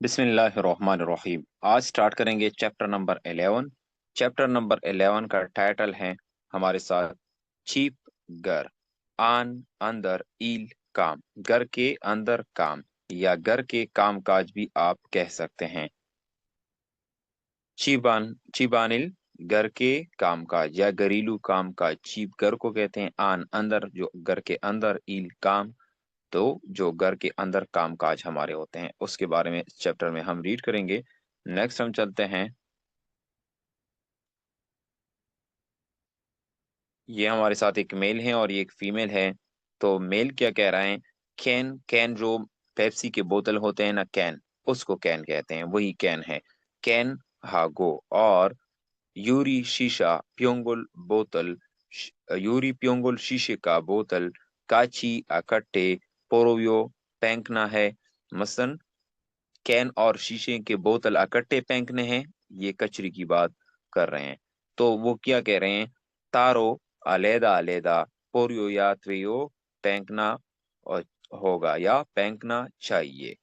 बिस्मिल्लाहिर्रहमानिर्रहीम। आज स्टार्ट करेंगे चैप्टर नंबर 11। चैप्टर नंबर 11 का टाइटल है हमारे साथ चीप घर। आन अंदर ईल काम, घर के अंदर काम या घर के काम काज भी आप कह सकते हैं। चीबानिल घर के काम काज या घरेलू काम काज, चीप घर को कहते हैं। आन अंदर जो घर के अंदर, ईल काम तो जो घर के अंदर काम काज हमारे होते हैं, उसके बारे में इस चैप्टर में हम रीड करेंगे। नेक्स्ट हम चलते हैं। ये हमारे साथ एक मेल है और ये एक फीमेल है। तो मेल क्या कह रहा है? कैन, कैन जो पेप्सी के बोतल होते हैं ना, कैन, उसको कैन कहते हैं, वही कैन है। कैन हागो। और यूरी शीशा प्योंगुल बोतल, यूरी प्योंगुल शीशे का बोतल, काची अकट्टे पोरोयो पैंकना है। मसन कैन और शीशे के बोतल इकट्ठे फेंकने हैं, ये कचरे की बात कर रहे हैं। तो वो क्या कह रहे हैं? तारो अलैदा अलैदा पोरियो या त्वेयो फेंकना और होगा या फेंकना चाहिए।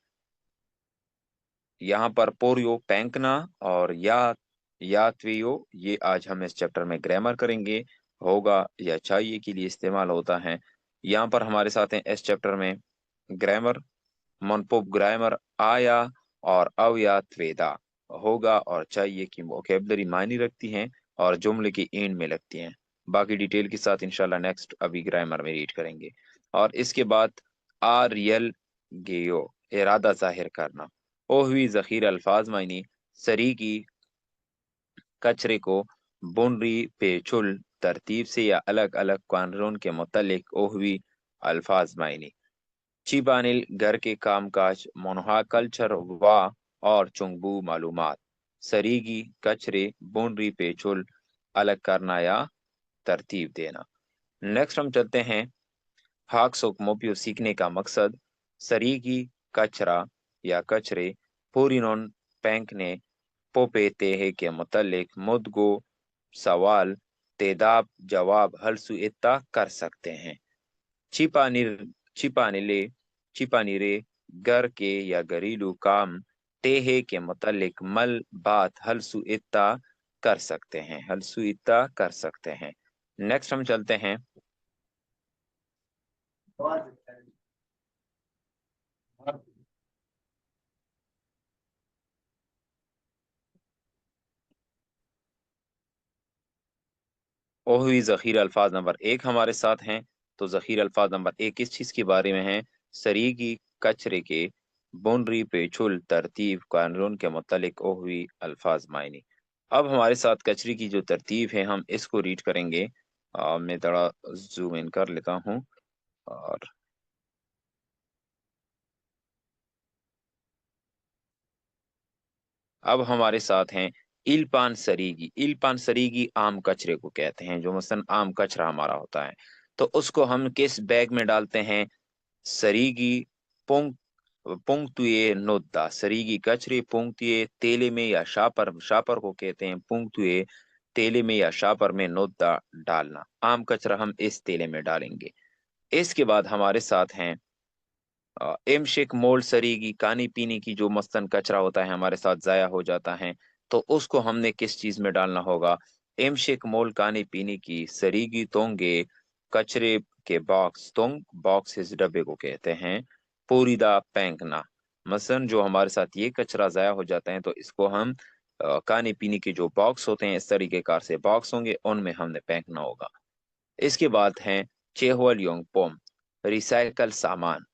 यहाँ पर पोरियो फेंकना और या त्वेयो, ये आज हम इस चैप्टर में ग्रामर करेंगे। होगा या चाहिए के लिए इस्तेमाल होता है। यहाँ पर हमारे साथ हैं इस चैप्टर में ग्रामर, मनपोप ग्रामर, आया और अव्ययत्वेदा, होगा और चाहिए की वोकेबलरी मायने रखती हैं और जुमले की एंड में लगती हैं। बाकी डिटेल के साथ इंशाल्लाह नेक्स्ट अभी ग्रामर में रीड करेंगे। और इसके बाद आ रियल गेयो, इरादा जाहिर करना। ओ हुई जखीर अल्फाज मायने, सरी की कचरे को बुनरी पेचुल तरतीब से या अलग अलग कानून के मुतालिक ओ हुई अल्फाज मायने। चिबानिल घर के कामकाज, मोनहा कल्चर वा और चुंगबू मालूमात। सरीगी कचरे बुनरी पेचुल अलग करना या तरतीब देना। नेक्स्ट हम चलते हैं। हाक सोक मोपियो सीखने का मकसद। सरीगी कचरा या कचरे पूरी नॉन पैंक ने पोपे तेहे के मुतल्लिक मुदगो सवाल तेदाब जवाब हलसु इत्ता कर सकते हैं। छिपानिर छिपानिले छिपानिरे घर के या घरेलू काम तेहे के मुतल्लिक मल बात हलसु इत्ता कर सकते हैं, हलसु इत्ता कर सकते हैं। नेक्स्ट हम चलते हैं। ओहुई जखीर अल्फाज नंबर 1 हमारे साथ हैं। तो जखीर अल्फाज नंबर 1 किस चीज के बारे में है? सरीगी कचरे के बुनरी पेचुल तरतीब कानून के मुतालिक ओहुई अल्फाज मायने। अब हमारे साथ कचरे की जो तरतीब है हम इसको रीड करेंगे। मैं थोड़ा जूम इन कर लेता हूँ। और अब हमारे साथ हैं इल्पान सरीगी। इल्पान सरीगी आम कचरे को कहते हैं, जो मसलन आम कचरा हमारा होता है। तो उसको हम किस बैग में डालते हैं? सरीगी पोंग पुंगतुए नोदा, सरीगी कचरे पुंगतुए तेले में या शापर, शापर को कहते हैं पुंगतुए तेले में या शापर में नोदा डालना। आम कचरा हम इस तेले में डालेंगे। इसके बाद हमारे साथ हैं एमशेक मोल्ड सरीगी खाने पीने की जो मस्तन कचरा होता है हमारे साथ जाया हो जाता है। तो उसको हमने किस चीज में डालना होगा? एमशेक मोल्ड खाने पीने की सरीगी तोंगे कचरे के बॉक्स, तोंग बॉक्स इस डब्बे को कहते हैं पूरीदा पैंकना। मसलन जो हमारे साथ ये कचरा जाया हो जाता है तो इसको हम खाने पीने के जो बॉक्स होते हैं, इस तरीके कार से बॉक्स होंगे, उनमें हमने फेंकना होगा। इसके बाद है चेहवल योंग पोम, रिसाइकल सामान।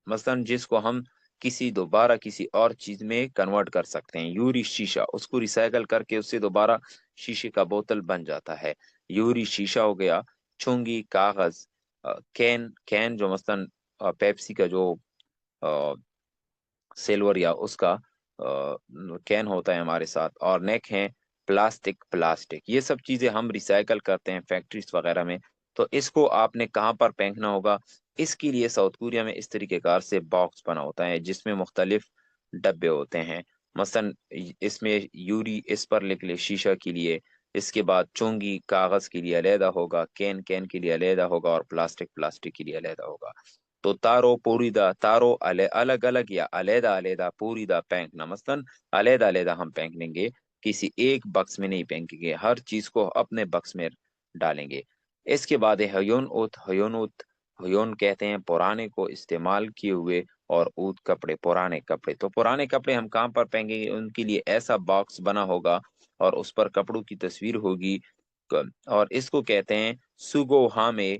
मसलन जिसको हम किसी दोबारा किसी और चीज में कन्वर्ट कर सकते हैं। यूरी शीशा, उसको रिसाइकल करके उससे दोबारा शीशे का बोतल बन जाता है, यूरी शीशा हो गया। चुंगी कागज, कैन, कैन जो मसलन पेप्सी का जो सिल्वर या उसका कैन होता है हमारे साथ। और नेक है प्लास्टिक, प्लास्टिक ये सब चीजें हम रिसाइकल करते हैं फैक्ट्रीज वगैरह में। तो इसको आपने कहाँ पर फेंकना होगा? इसके लिए साउथ कोरिया में इस तरीके कार से बॉक्स बना होता है जिसमें मुख्तलिफ डब्बे होते हैं। मसलन इसमें यूरी इस पर लिख ले शीशा के लिए, इसके बाद चोंगी कागज के लिए अलहदा होगा, कैन कैन के लिए अलहदा होगा और प्लास्टिक प्लास्टिक के लिए अलहदा होगा। तो तारो पोरीदा, तारो अलग अलग या अलहदा अलहदा, पोरीदा फेंकना, मसलन अलहदा अलहदा हम फेंक देंगे, किसी एक बक्स में नहीं फेंकेंगे, हर चीज को अपने बक्स में डालेंगे। इसके बाद है हयोन उत, हयोन उत, हयोन कहते हैं पुराने को इस्तेमाल किए हुए, और ऊत कपड़े, पुराने कपड़े। तो पुराने कपड़े हम कहाँ पर फेंकेंगे, उनके लिए ऐसा बॉक्स बना होगा और उस पर कपड़ों की तस्वीर होगी, और इसको कहते हैं सुगोहामे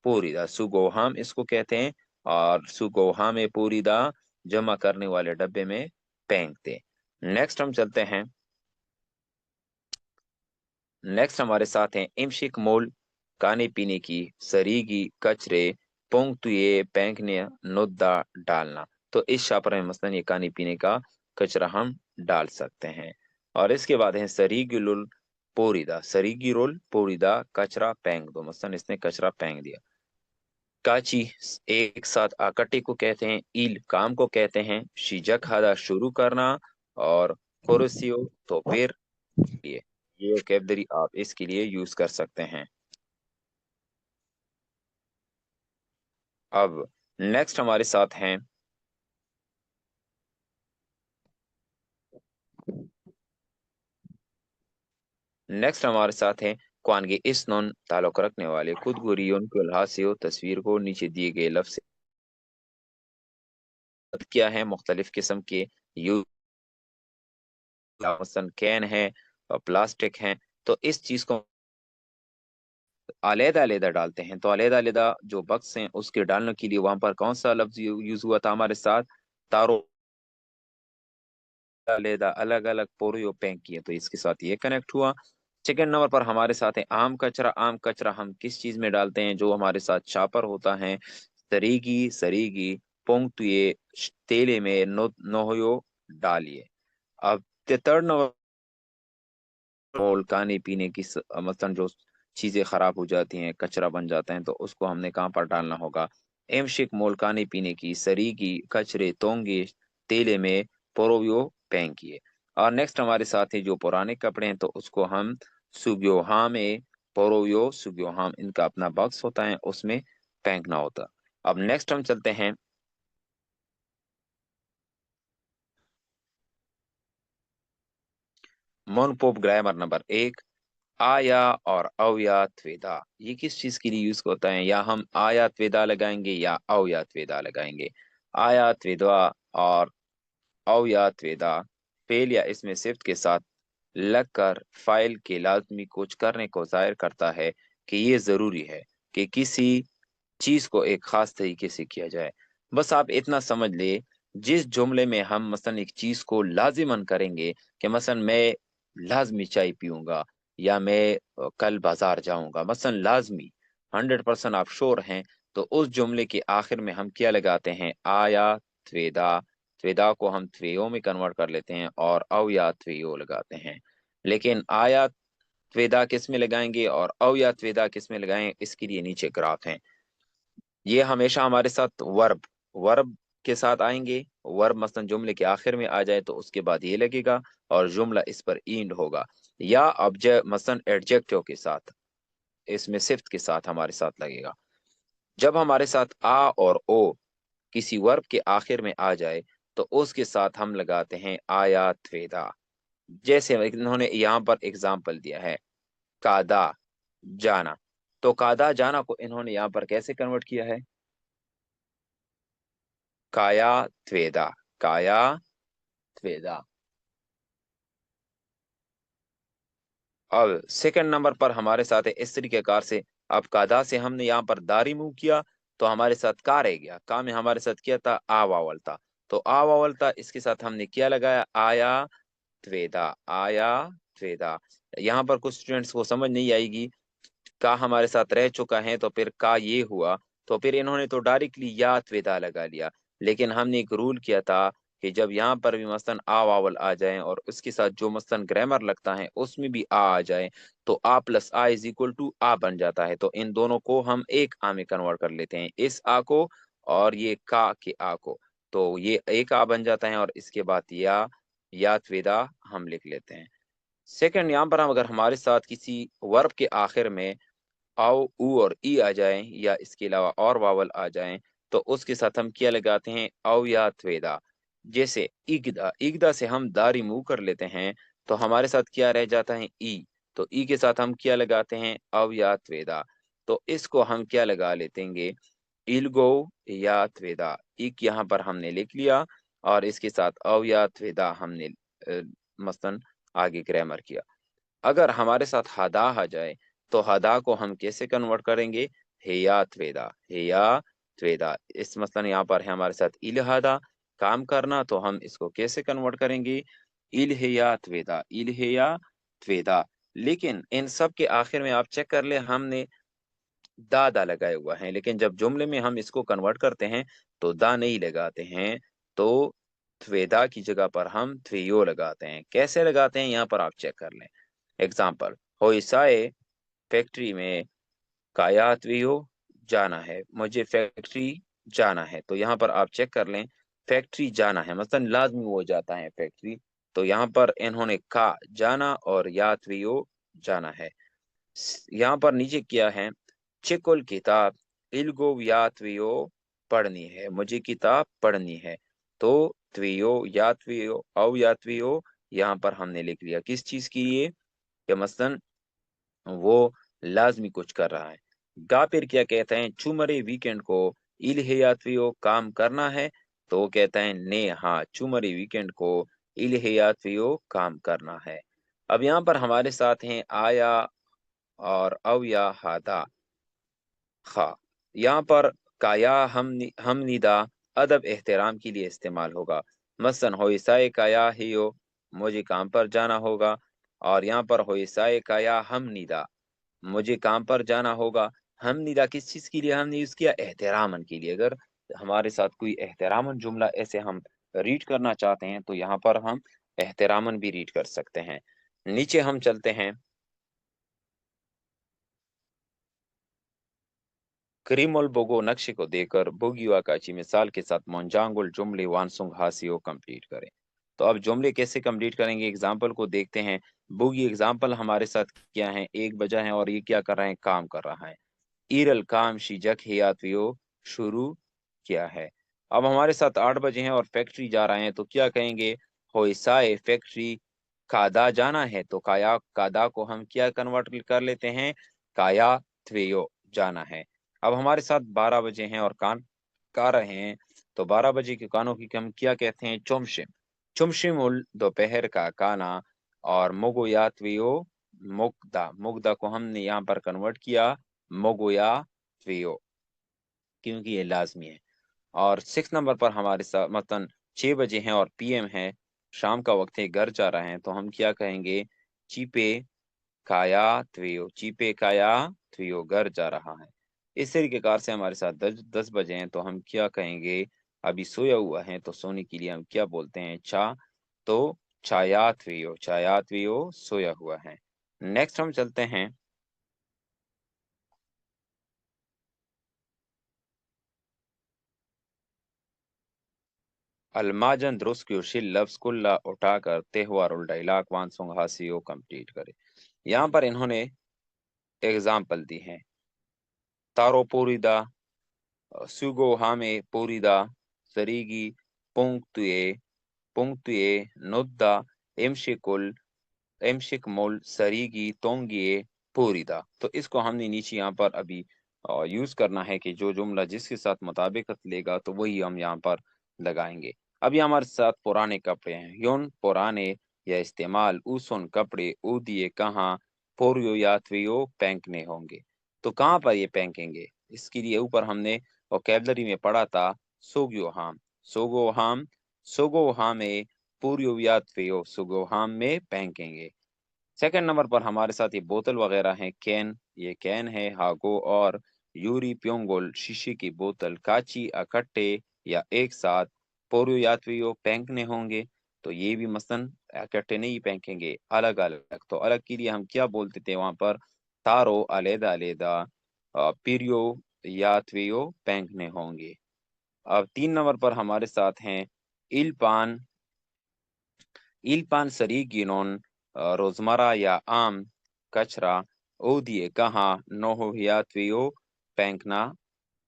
पोरीदा, सुगोहाम इसको कहते हैं, और सुगोहामे पोरीदा जमा करने वाले डब्बे में फेंकते। नेक्स्ट हम चलते हैं, नेक्स्ट हमारे साथ हैं इमशिक मोल, खाने पीने की, सरीगी कचरे, पोंगतुए फेंकने, नुद्दा डालना। तो इस शापर में मसलन ये खाने पीने का कचरा हम डाल सकते हैं। और इसके बाद है सरीगी लुल पोरीदा, सरीगी रोल पोरीदा कचरा फेंक दो, मसलन इसने कचरा फेंक दिया। काची एक साथ आकटी को कहते हैं, ईल काम को कहते हैं, शीजक हादा शुरू करना, और कुर्सियो तो फिर ये वोकेबलरी आप इसके लिए यूज कर सकते हैं। अब नेक्स्ट हमारे साथ हैं, नेक्स्ट हमारे साथ हैं क्वानगे इस नॉन ताल्लुक रखने वाले खुद गुरियों के लिहाज से हो तस्वीर को नीचे दिए गए लफ्ज से क्या है, मुख्तलिफ किस्म के यूज, मसलन कैन है और प्लास्टिक है। तो इस चीज को अलहदा अलहदा डालते हैं, तो अलहदा अलहदा जो बक्स हैं उसके डालने के लिए वहां पर कौन सा लफ्ज यूज हुआ था हमारे साथ, तारो अलहदा अलग अलग पोरियो पैक किए, तो इसके साथ ये कनेक्ट हुआ। सेकंड नंबर पर हमारे साथ है आम कचरा, आम कचरा हम किस चीज में डालते हैं, जो हमारे साथ शापर होता है, सरीगी सरीगी पोंगतुए तेले में नोहयो डालिए। अब थर्ड नंबर, मोल खाने पीने की मसलन जो चीजें खराब हो जाती हैं, कचरा बन जाता है, तो उसको हमने कहाँ पर डालना होगा, एमशिक मोल खाने पीने की, सरी की कचरे तोंगे तेले में पोरोवियो फेंकिए। और नेक्स्ट हमारे साथ ही जो पुराने कपड़े हैं, तो उसको हम सुग्योहा में पोरोवियो सुग्योहाम, इनका अपना बॉक्स होता है उसमें फेंकना होता। अब नेक्स्ट हम चलते हैं, मोनपोप ग्रामर नंबर 1, आया और अवया त्वेदा, ये किस चीज के लिए यूज होता है, या हम आया त्वेदा लगाएंगे या अवया त्वेदा लगाएंगे। आया त्वेदा और अवया त्वेदा फेल या इसमें सिफ्त के साथ लगकर फाइल के लाजमी कुछ करने को जाहिर करता है कि ये जरूरी है कि किसी चीज को एक खास तरीके से किया जाए। बस आप इतना समझ ले, जिस जुमले में हम मसलन एक चीज को लाजिमन करेंगे, कि मसलन मैं लाजमी चाय पीऊंगा, या मैं कल बाजार जाऊंगा, मसलन लाजमी 100% आप श्योर हैं, तो उस जुमले के आखिर में हम क्या लगाते हैं, आया त्वेदा, त्वेदा को हम त्वेयो में कन्वर्ट कर लेते हैं और अव या त्वेयो लगाते हैं। लेकिन आया त्वेदा किस में लगाएंगे और अव या त्वेदा किस में लगाएं, इसके लिए नीचे ग्राफ है। ये हमेशा हमारे साथ वर्ब, वर्ब के साथ आएंगे, वर्ब मसलन जुमले के आखिर में आ जाए तो उसके बाद ये लगेगा, और जुमला इस पर ईंड होगा, या ऑब्जेक्ट मसलन एडजेक्टिव के साथ, इसमें सिफ्त के साथ हमारे साथ लगेगा। जब हमारे साथ आ और ओ किसी वर्ब के आखिर में आ जाए, तो उसके साथ हम लगाते हैं आया त्वेदा। जैसे इन्होंने यहाँ पर एग्जाम्पल दिया है, कादा जाना, तो कादा जाना को इन्होंने यहाँ पर कैसे कन्वर्ट किया है, काया त्वेदा, काया त्वेदा। अब सेकंड नंबर पर हमारे साथ है इस तरीके कार से, अब कादा से हमने यहाँ पर दारी मूव किया, तो हमारे साथ का रह गया, का में हमारे साथ क्या था, आ वावल था, तो आ वावल था, इसके साथ हमने क्या लगाया, आया त्वेदा, आया त्वेदा। यहाँ पर कुछ स्टूडेंट्स को समझ नहीं आएगी, का हमारे साथ रह चुका है तो फिर का ये हुआ, तो फिर इन्होंने तो डायरेक्टली या त्वेदा लगा लिया। लेकिन हमने एक रूल किया था कि जब यहाँ पर भी मसलन आ वावल आ जाए और उसके साथ जो मसलन ग्रामर लगता है उसमें भी आ जाए, तो आ प्लस आ इज इक्वल टू आ बन जाता है, तो इन दोनों को हम एक आ में कन्वर्ट कर लेते हैं, इस आ को और ये का के आ को, तो ये एक आ बन जाता है, और इसके बाद या त्वेदा हम लिख लेते हैं। सेकंड, यहाँ पर हम अगर हमारे साथ किसी वर्ब के आखिर में आओ ऊ और ई आ जाएं, या इसके अलावा और वावल आ जाएं, तो उसके साथ हम क्या लगाते हैं, औ या त्वेदा। जैसे इगदा, इगदा से हम दा रिमूव कर लेते हैं, तो हमारे साथ क्या रह जाता है, ई। तो ई के साथ हम क्या लगाते हैं, औ या त्वेदा। तो इसको हम क्या लगा लेते हैं, इलगो या त्वेदा। इक यहाँ पर हमने लिख लिया और इसके साथ औ या त्वेदा हमने मसलन आगे ग्रामर किया। अगर हमारे साथ हदा आ जाए तो हदा को हम कैसे कन्वर्ट करेंगे, हेया त्वेदा, हेया त्वेदा। इस मसलन यहाँ पर है हमारे साथ इलहदा, काम करना, तो हम इसको कैसे कन्वर्ट करेंगे, इलहेया त्वेदा, इलहेया त्वेदा। लेकिन इन सब के आखिर में आप चेक कर ले, हमने दा दा लगाया हुआ है, लेकिन जब जुमले में हम इसको कन्वर्ट करते हैं तो दा नहीं लगाते हैं, तो त्वेदा की जगह पर हम त्वियो लगाते हैं। कैसे लगाते हैं यहाँ पर आप चेक कर लें। एग्जाम्पल, होइसाए फैक्ट्री में, काया त्वियो जाना है, मुझे फैक्ट्री जाना है। तो यहाँ पर आप चेक कर लें, फैक्ट्री जाना है मतलब लाजमी हो जाता है फैक्ट्री, तो यहाँ पर इन्होंने का जाना और या त्वियो जाना है। यहाँ पर नीचे क्या है, चिकुल किताब, इल्गो या त्वियो पढ़नी है, मुझे किताब पढ़नी है। तो त्वियो या त्वियो औ या त्वियो यहाँ पर हमने लिख लिया किस चीज के लिए, कि मसलन वो लाजमी कुछ कर रहा है। गापिर क्या कहते हैं, चुमरे वीकेंड को इल्हे या त्वियो काम करना है, तो वो कहता है ने, हाँ चुमरे वीकेंड को इल्हे या त्वियो काम करना है। अब यहाँ पर हमारे साथ हैं आया और अव या हादा। खा, यहाँ पर काया हम निदा अदब एहतराम के लिए इस्तेमाल होगा। मसलन होइसाए काया हियो, मुझे काम पर जाना होगा। और यहाँ पर होइसाए काया हम निदा, मुझे काम पर जाना होगा। हम निदा किस चीज के लिए हमने यूज किया, एहतरामन के लिए। अगर हमारे साथ कोई एहतरामन जुमला ऐसे हम रीड करना चाहते हैं तो यहाँ पर हम एहतरामन भी रीड कर सकते हैं। नीचे हम चलते हैं। करीमुल बोगो नक्शे को देखकर बोगी वाकाची मिसाल के साथ मोनजांगुल जुमले वानसुंग हासियो कंप्लीट करें। तो अब जुमले कैसे कंप्लीट करेंगे, एग्जाम्पल को देखते हैं। बोगी एग्जाम्पल हमारे साथ क्या है, एक बजा है और ये क्या कर रहे हैं, काम कर रहा है। ईरल काम शीजक हियातियो शुरू किया है। अब हमारे साथ 8 बजे हैं और फैक्ट्री जा रहे हैं, तो क्या कहेंगे, होइसाए फैक्ट्री कादा जाना है, तो काया कादा को हम क्या कन्वर्ट कर लेते हैं, काया थ्वेयो जाना है। अब हमारे साथ 12 बजे हैं और कान गा रहे हैं, तो 12 बजे के कानों की हम क्या कहते हैं, चुमशिम, चुमशिमुल दोपहर का काना। और मोगोयात्वियो मुग्धा, मुग्धा को हमने यहाँ पर कन्वर्ट किया मोगोया त्वियो, क्योंकि ये लाजमी है। और 6 नंबर पर हमारे साथ मतलब 6 बजे हैं और पीएम है, शाम का वक्त है, घर जा रहे हैं, तो हम क्या कहेंगे, चीपे काया त्वियो, चीपे काया त्वियो, घर जा रहा है। इस तरीके कार से हमारे साथ 10 बजे हैं, तो हम क्या कहेंगे, अभी सोया हुआ है, तो सोने के लिए हम क्या बोलते हैं, चा। तो छाया त्वियो सोया हुआ है। नेक्स्ट हम चलते हैं। अलमाजन द्रुस्क्योशिल लफ्ज कुल्ला उठाकर तेहवारुल डायलॉग वानसुंग हासियो कंप्लीट करे। यहाँ पर इन्होंने एग्जाम्पल दी हैं, तारो पोरीदा, सुगो हामे पोरीदा, सरीगी पुंक्तुए, पुंक्तुए नुद्दा, एमशिकुल, एमशिकमुल सरीगी तोंगिए पोरीदा। तो इसको हमने नीचे यहाँ पर अभी यूज करना है कि जो जुमला जिसके साथ मुताबिकत लेगा तो वही हम यहाँ पर लगाएंगे। अभी हमारे साथ पुराने कपड़े हैं, योन पुराने या इस्तेमाल, उसन कपड़े, ऊदिए कहाँ, पोरियो या त्वियो फेंकने होंगे। तो कहाँ पर ये फेंकेंगे, इसके लिए ऊपर हमने वोकेबलरी में पढ़ा था, सोग्यो हाम, सोगो हाम, सोगो हामे पूरियो या त्वियो, सोगो हाम में फेंकेंगे। सेकंड नंबर पर हमारे साथ ये बोतल वगैरह हैं, कैन, ये कैन है, हागो और यूरी प्योंगोल, शीशे की बोतल, काची इकट्ठे या एक साथ, पोरियो यात्रियों फेंकने होंगे, तो ये भी मसलन इकट्ठे नहीं फेंकेंगे, अलग अलग। तो अलग के लिए हम क्या बोलते थे वहां पर, तारो अलेदा अलेदा, पीरियो यात्रियों फेंकने होंगे। अब 3 नंबर पर हमारे साथ हैं इल्पान, इल्पान सरीगिनोन, रोजमर्रा या आम कचरा, ओ दिए कहाँ, नोहियात्वियो फेंकना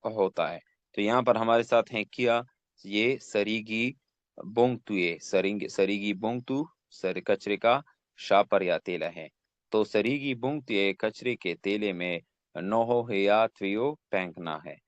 होता है। तो यहाँ पर हमारे साथ हैं किया, ये सरीगी बोंगतुए, सरीगी बोंगतु सर कचरे का शापर या तेला है। तो सरीगी बोंगतुए कचरे के तेले में नोहो या त्वियो फेंकना है।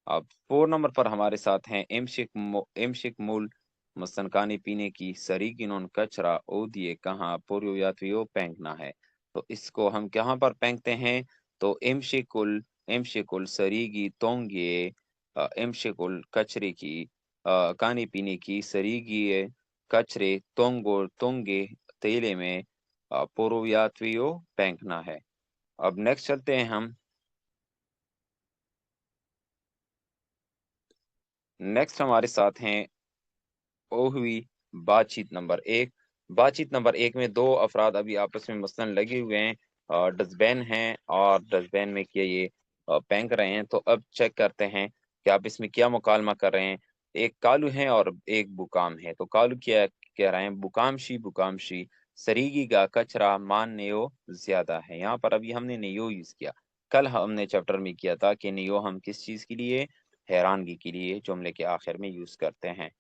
अब 4 नंबर पर हमारे साथ हैं एमशिक मूल मसनकानी पीने की सरीगी नोन कचरा ओ दिए कहाँ पोरियो या त्वियो फेंकना है। तो इसको हम कहाँ पर फेंकते हैं? तो एमशिकुल सरीगी तोंगे एमशिकुल कचरे की कानी पीने की सरीगी कचरे तोंगे तेले में पोरो या त्वियो फेंकना है। अब नेक्स्ट चलते हैं हम। नेक्स्ट हमारे साथ हैं ओ हुई बातचीत नंबर एक में दो अफराद अभी आपस में मसलन लगे हुए हैं, डस्टबिन हैं और डस्टबिन में क्या ये फेंक रहे हैं। तो अब चेक करते हैं कि आप इसमें क्या मुकालमा कर रहे हैं। एक कालू है और एक बुकाम है। तो कालू क्या कह रहे हैं? बुकामशी बुकामशी सरीगी का कचरा मान नेयो ज्यादा है। यहाँ पर अभी हमने नेयो यूज किया। कल हमने चैप्टर में किया था कि नेयो हम किस चीज के लिए? हैरानगी के लिए जुमले के आखिर में यूज करते हैं।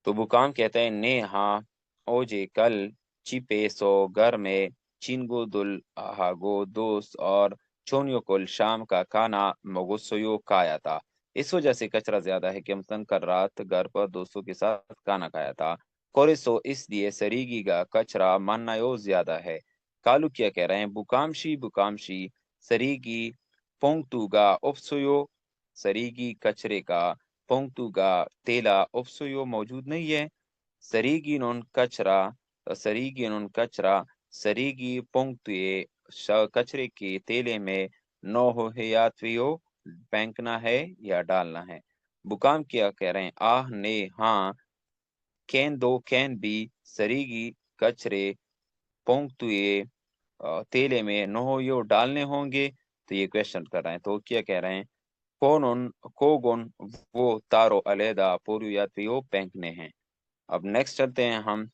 तो बुकाम कहते हैं ने हाँ ओजे कल चिपे सो घर में चिनगो दुल हागो दोस्त और चोनियो कुल शाम का खाना मोगोसोयो खाया था। इस वजह से कचरा ज्यादा है कि हम कल रात घर पर दोस्तों के साथ खाना खाया था। कोरिसो इसलिए सरीगी का कचरा माननायो ज्यादा है। कालू क्या कह रहे हैं? बुकामशी बुकामशी सरीगी पोंगतुगा उपसोयो सरीगी कचरे का पोंगतुगा तेला उपसोयो मौजूद नहीं है। सरीगी नोन कचरा सरीगी नोन कचरा सरीगी पोंगतुए कचरे के तेले में नो हो है या त्वियो फेंकना है या डालना है। बुकाम क्या कह रहे हैं? आह ने हाँ कैन बी सरीगी कचरे पोंगतुए तेले में नोहो डालने होंगे। तो ये क्वेश्चन कर रहे हैं। तो क्या कह रहे हैं? कोनोन कोगोन वो तारो अलैदा पूर्व यात्रियों फेंकने हैं। अब नेक्स्ट चलते हैं हम।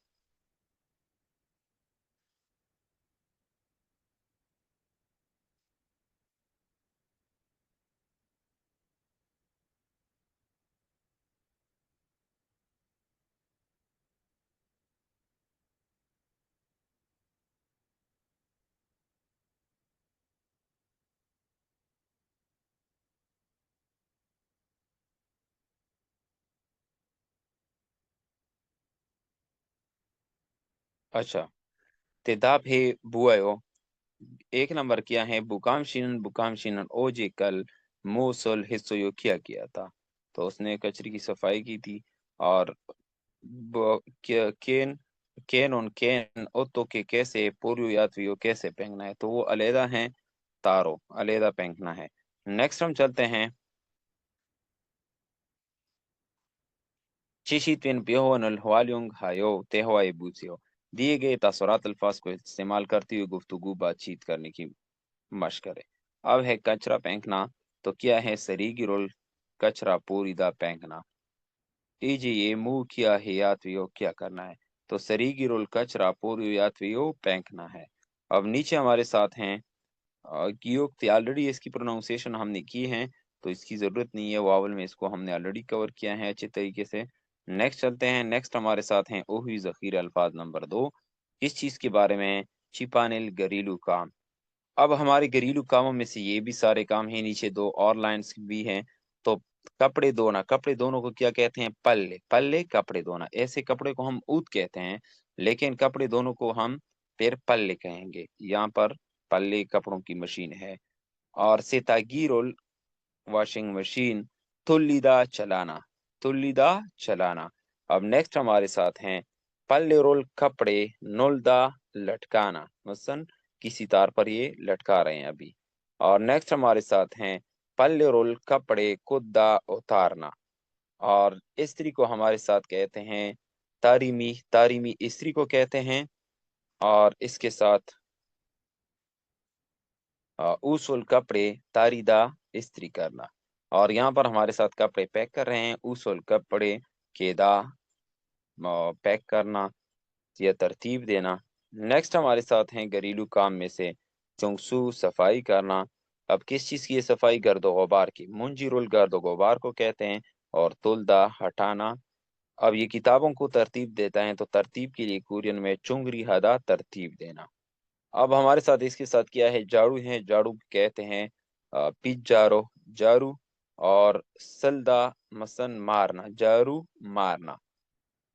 अच्छा, तेदाब है बुआयो। एक नंबर किया है बुकाम शिनन ओजे कल मोसल हिस्सोयो किया था। तो उसने कचरे की सफाई की थी। और केन केन ओतो के कैसे पूर्व यात्रियों कैसे पहनना है? तो वो अलहदा हैं, तारो अलहदा पहनना है। नेक्स्ट हम चलते हैं। चीशी तिन बिहोन हवालियोंग हायो तेहवाए बूसियो। दिए गए तासुरात अल्फाज को इस्तेमाल करते हुए गुफ्तगू बातचीत करने की मशक करें। अब है कचरा फेंकना। तो क्या है? सरीगी रोल कचरा पूरीदा फेंकना। इजे ये मुंह किया है यात्रियों क्या करना है? तो सरीगी रोल कचरा पूरी यात्रियों फेंकना है। अब नीचे हमारे साथ हैं गियोक्ति। ऑलरेडी इसकी प्रोनाउंसिएशन हमने की है, तो इसकी जरूरत नहीं है। वावल में इसको हमने ऑलरेडी कवर किया है अच्छे तरीके से। नेक्स्ट चलते हैं। नेक्स्ट हमारे साथ हैं ओही जखीर अल्फाज नंबर 2। इस चीज के बारे में छिपानिल घरेलू काम। अब हमारे घरेलू कामों में से ये भी सारे काम हैं। नीचे दो और लाइंस भी हैं। तो कपड़े दोनों को क्या कहते हैं? पल्ले पल्ले कपड़े धोना। ऐसे कपड़े को हम ऊत कहते हैं, लेकिन कपड़े दोनों को हम फिर पल्ले कहेंगे। यहाँ पर पल्ले कपड़ों की मशीन है। और सेतागीरोल वॉशिंग मशीन तुल्लीदा चलाना। अब नेक्स्ट हमारे साथ हैं पल्ले रोल कपड़े नोलदा लटकाना। मसन किसी तार पर ये लटका रहे हैं अभी। और नेक्स्ट हमारे साथ हैं पल्ले रोल कपड़े कुद्दा उतारना। और इस्त्री को हमारे साथ कहते हैं तारीमी तारीमी इस्त्री को कहते हैं। और इसके साथ उसूल कपड़े तारीदा इस्त्री करना। और यहाँ पर हमारे साथ कपड़े पैक कर रहे हैं। उसूल कपड़े केदा पैक करना या तरतीब देना। नेक्स्ट हमारे साथ हैं घरेलू काम में से चौंसू सफाई करना, अब किस चीज की ये सफाई? गर्द गुबार की। मुंजिरुल गर्द गुबार को कहते हैं, और तुलदा हटाना। अब ये किताबों को तरतीब देता है, तो तरतीब के लिए कोरियन में चुंगरी हदा तरतीब देना। अब हमारे साथ इसके साथ क्या है? झाड़ू है, झाड़ू कहते हैं पिज्जारो, झाड़ू। और सल्दा मसन मारना, झाड़ू मारना।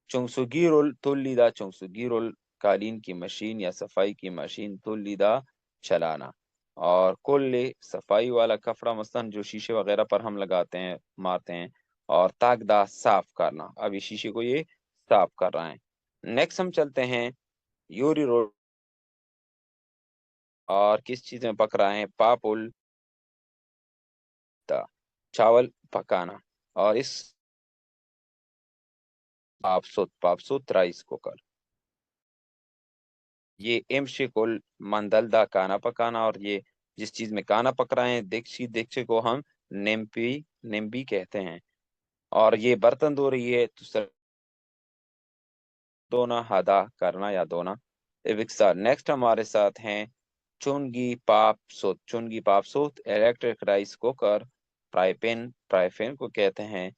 चुंगसुगीरुल तुल्लीदा, चुंगसुगीरुल कालीन की मशीन या सफाई की मशीन, तुल्लीदा चलाना। और कोल्ले सफाई वाला कपड़ा, मसलन जो शीशे वगैरह पर हम लगाते हैं, मारते हैं। और ताकदा साफ करना, अब इस शीशे को ये साफ कर रहा है। नेक्स्ट हम चलते हैं यूरी रोड। और किस चीज में पक रहा है? पापुल ता, चावल पकाना। और इस पापसुत, पापसुत राइस कुकर। ये इमशिकुल मंदलदा, खाना पकाना। और ये जिस चीज में खाना पक रहा है, देगची, देगचे को हम निम्पी, निम्बी कहते हैं। और ये बर्तन धो रही है, तो सर धोना, हदा करना या धोना। इविक्सा। नेक्स्ट हमारे साथ हैं चुनगी पाप सोत, चुनगी पाप सोत electric rice cooker, fry pan, fry pan को कहते हैं।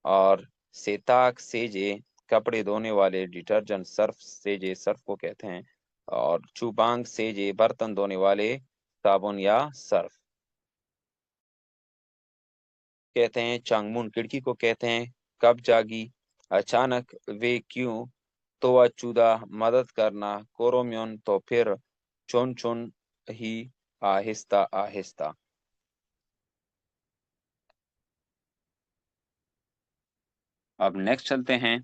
और सेताक सेजे कपड़े धोने वाले डिटर्जेंट, सर्फ सेजे सर्फ को कहते हैं। और चुबांग सेजे बर्तन धोने वाले साबुन या सर्फ कहते हैं। चांगमुन खिड़की को कहते हैं। कब जागी, अचानक, वे क्यों, तो अचूदा मदद करना, कोरोम्योन तो फिर, चुन चुन ही, आहिस्ता आहिस्ता। अब नेक्स्ट चलते हैं।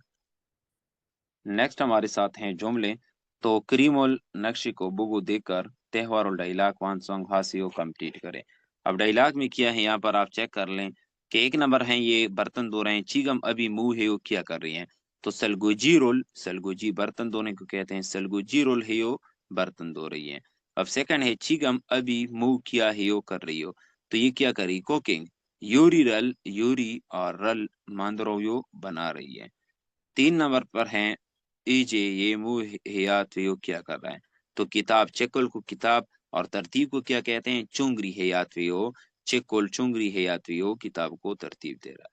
नेक्स्ट हमारे साथ हैं जुमले। तो क्रीमोल नक्शे को बुगु देकर त्योहार और डायलॉग वन सॉन्ग हासियो कंप्लीट करें। अब डायलॉग में क्या है यहाँ पर आप चेक कर लें कि एक नंबर है, ये बर्तन धो रहे हैं, चीगम अभी मुंह है वो क्या कर रही हैं? तो सलगुजी रोल, सलगुजी बर्तन धोने को कहते हैं, सलगुजी रोल है यो बर्तन धो रही है। अब सेकंड है, चीगम अभी मुंह किया है यो कर रही हो, तो ये क्या कर रही? कुकिंग। यूरी रल, यूरी और रल मांदरो यो बना रही है। तीन नंबर पर हैं इजे ये मुंह हयात यो क्या कर रहा है? तो किताब चेकुल को किताब और तरतीब को क्या कहते हैं? चुंगरी हयात यो, चेकुल चुंगरी हयात यो किताब को तरतीब दे रहा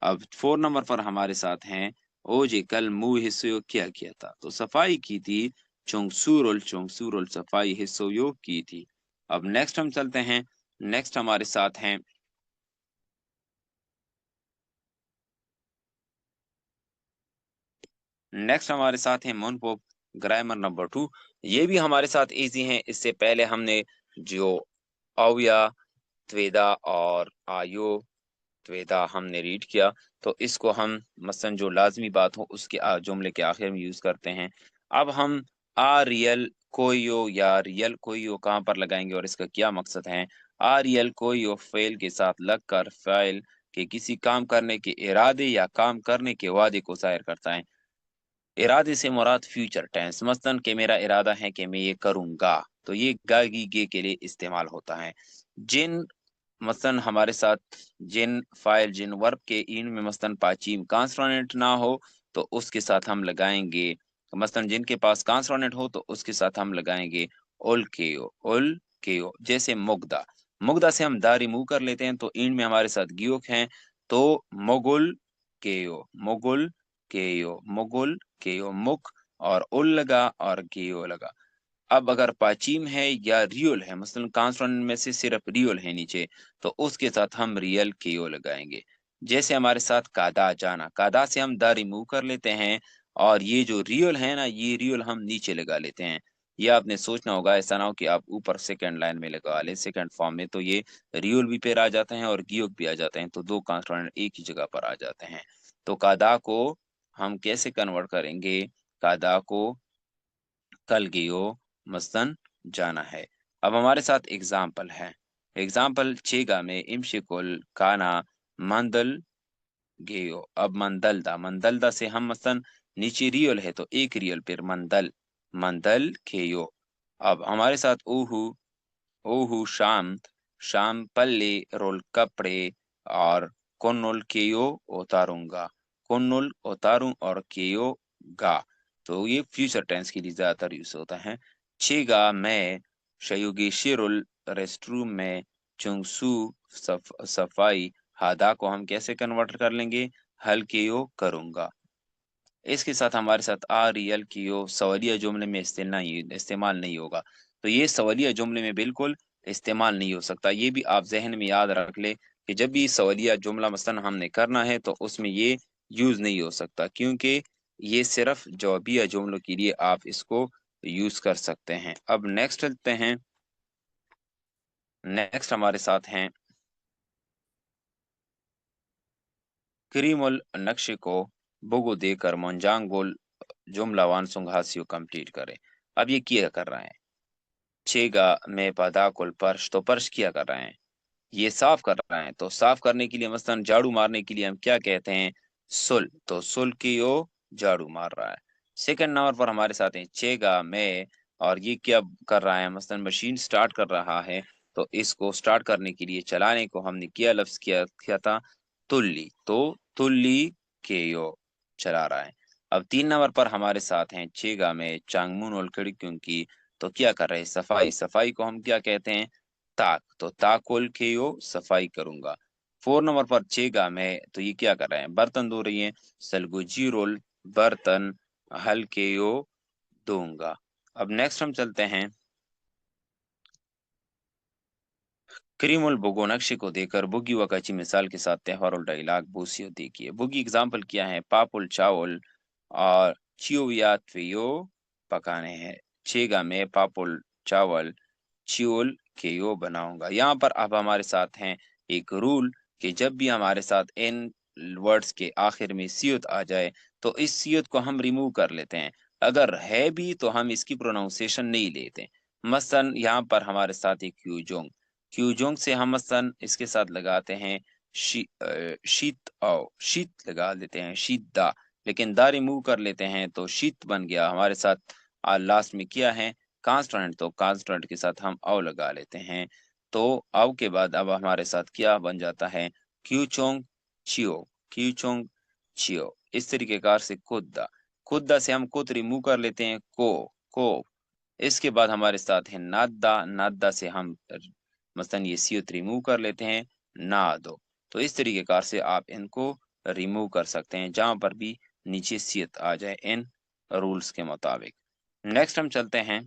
है। अब फोर नंबर पर हमारे साथ हैं ओ जे कल मुंह हिस्सो क्या किया था? तो सफाई की थी, चुंगसूरुल, चुंगसूरुल सफाई हिस्सो यो की थी। अब नेक्स्ट हम चलते हैं। नेक्स्ट हमारे साथ हैं, नेक्स्ट हमारे साथ है मोनपोप ग्रामर नंबर 2। ये भी हमारे साथ इजी है। इससे पहले हमने जो अवया, त्वेदा और आयो, त्वेदा हमने रीड किया। तो इसको हम मसलन जो लाजमी बात हो उसके जुमले के आखिर में यूज करते हैं। अब हम आ रियल कोयो या रियल कोयो कहाँ पर लगाएंगे और इसका क्या मकसद है? आ रियल कोयो फेल के साथ लगकर फाइल के किसी काम करने के इरादे या काम करने के वादे को जाहिर करता है। इरादे से मुराद फ्यूचर टेंस, मसलन कि मेरा इरादा है कि मैं ये करूंगा, तो ये गागी गे के लिए इस्तेमाल होता है। जिन, मसलन हमारे साथ जिन फाइल जिन वर्ब के इन में मसलन पाचीम कांसोनेंट ना हो, तो उसके साथ हम लगाएंगे, मसलन जिनके पास कांसोनेंट हो तो उसके साथ हम लगाएंगे उल केओ, उल केओ। जैसे मुग्धा, मुग्धा से हम दा रिमूव कर लेते हैं, तो इन में हमारे साथ गियोक हैं, तो मुगुल केओ, मुगुल केओ, मुगुल केओ, मुख और उल लगा और केओ लगा। अब अगर पाचीम है या रियल है, मसलन कांसोनेंट में से सिर्फ रियल है नीचे, तो उसके साथ हम रियल केओ लगाएंगे। जैसे हमारे साथ कादा जाना, कादा से हम दा रिमूव कर लेते हैं, और ये जो रियल है ना, ये रियल हम नीचे लगा लेते हैं। ये आपने सोचना होगा, ऐसा ना हो कि आप ऊपर सेकंड लाइन में लगा ले सेकंड फॉर्म में, तो ये रियल भी पेर आ जाते हैं और गियोक भी आ जाते हैं, तो दो कांसोनेंट एक ही जगह पर आ जाते हैं। तो कादा को हम कैसे कन्वर्ट करेंगे? कादा को कल गियो, मस्तन जाना है। अब हमारे साथ एग्जाम्पल है। एग्जाम्पल चेगा में इमशिकुल काना मंदल गेयो। अब मंदलदा, मंदलदा से हम मस्तन नीचे रियल है तो एक रियल फिर मंदल, मंदल केयो। अब हमारे साथ ओहू, ओहू शाम, शाम पल्ले रोल कपड़े और कोन्नुल केयो उतारूंगा, कोन्नुल उतारूं और केयो गा। तो ये फ्यूचर टेंस के लिए ज्यादातर यूज होता है। छेगा मैं शयुगी शिरुल रेस्ट रूम में चुंगसू सफाई, हादा को हम कैसे कन्वर्ट कर लेंगे, हल कियो करूंगा। इसके साथ हमारे साथ आ रियल कियो सवालिया जुमले में इस्तेमाल नहीं होगा। तो ये सवालिया जुमले में बिल्कुल इस्तेमाल नहीं हो सकता। ये भी आप ज़हन में याद रख ले कि जब भी सवालिया जुमला मसलन हमने करना है तो उसमें ये यूज़ नहीं हो सकता, क्योंकि ये सिर्फ जवाबिया जुमलों के लिए आप इसको यूज़ कर सकते हैं। अब नेक्स्ट चलते हैं। नेक्स्ट हमारे साथ हैं क्रीमुल नक्शे को बुगु देकर मोनजांगोल जुमला वानसुंग हासियो कंप्लीट करें। अब ये क्या कर रहे हैं, छेगा में पदाकुल पर्श, तो पर्श क्या कर रहे हैं, ये साफ कर रहे हैं। तो साफ करने के लिए मसलन झाड़ू मारने के लिए हम क्या कहते हैं, सुल, तो सुल की ओ झाड़ू मार रहा है। सेकंड नंबर पर हमारे साथ है चेगा में, और ये क्या कर रहा है, मसलन मशीन स्टार्ट कर रहा है, तो इसको स्टार्ट करने के लिए चलाने को हमने क्या लफ्ज किया किया था, तुल्ली, तो तुल्ली के यो चला रहा है। अब तीन नंबर पर हमारे साथ हैं चेगा में चांगमुन और खिड़कियों की, तो क्या कर रहे हैं, सफाई, सफाई को हम क्या कहते हैं, ताक, तो ताकुल के यो सफाई करूंगा। फोर नंबर पर चेगा में, तो ये क्या कर रहे हैं, बर्तन धो रही हैं, सलगुजी रोल बर्तन हल के यो दूंगा। अब नेक्स्ट हम चलते हैं, करीमुल बुगो नक्शे को देकर बुगी व कच्ची मिसाल के साथ त्योहार और डायलॉग बूसियो देखिए। बुगी एग्जाम्पल क्या है, पापुल चावल और चियोविया त्वियो पकाने हैं। चेगा में पापुल चावल चियोल केयो बनाऊंगा। यहाँ पर अब हमारे साथ हैं एक रूल कि जब भी हमारे साथ इन वर्ड्स के आखिर में सियत आ जाए तो इस सियत को हम रिमूव कर लेते हैं। अगर है भी तो हम इसकी प्रोनाउंसिएशन नहीं लेते। मसलन यहाँ पर हमारे साथ एक क्यूजोंग, क्यूजोंग से हम मसलन इसके साथ लगाते हैं शीत औ, शीत लगा देते हैं, शीत दा, लेकिन दा रिमूव कर लेते हैं तो शीत बन गया। हमारे साथ लास्ट में क्या है, कांस्टेंट, तो कांस्टेंट के साथ हम औ लगा लेते हैं। तो औ के बाद अब हमारे साथ क्या बन जाता है, क्यूचोंग चियो, क्यूचोंग चियो। इस तरीके कार से कुद्दा, कुद्दा से हम कुत रिमूव कर लेते हैं, को। इसके बाद हमारे साथ है नादा, नादा से हम मसलन ये सियत रिमूव कर लेते हैं, नादो। तो इस तरीके कार से आप इनको रिमूव कर सकते हैं जहां पर भी नीचे सियत आ जाए इन रूल्स के मुताबिक। नेक्स्ट हम चलते हैं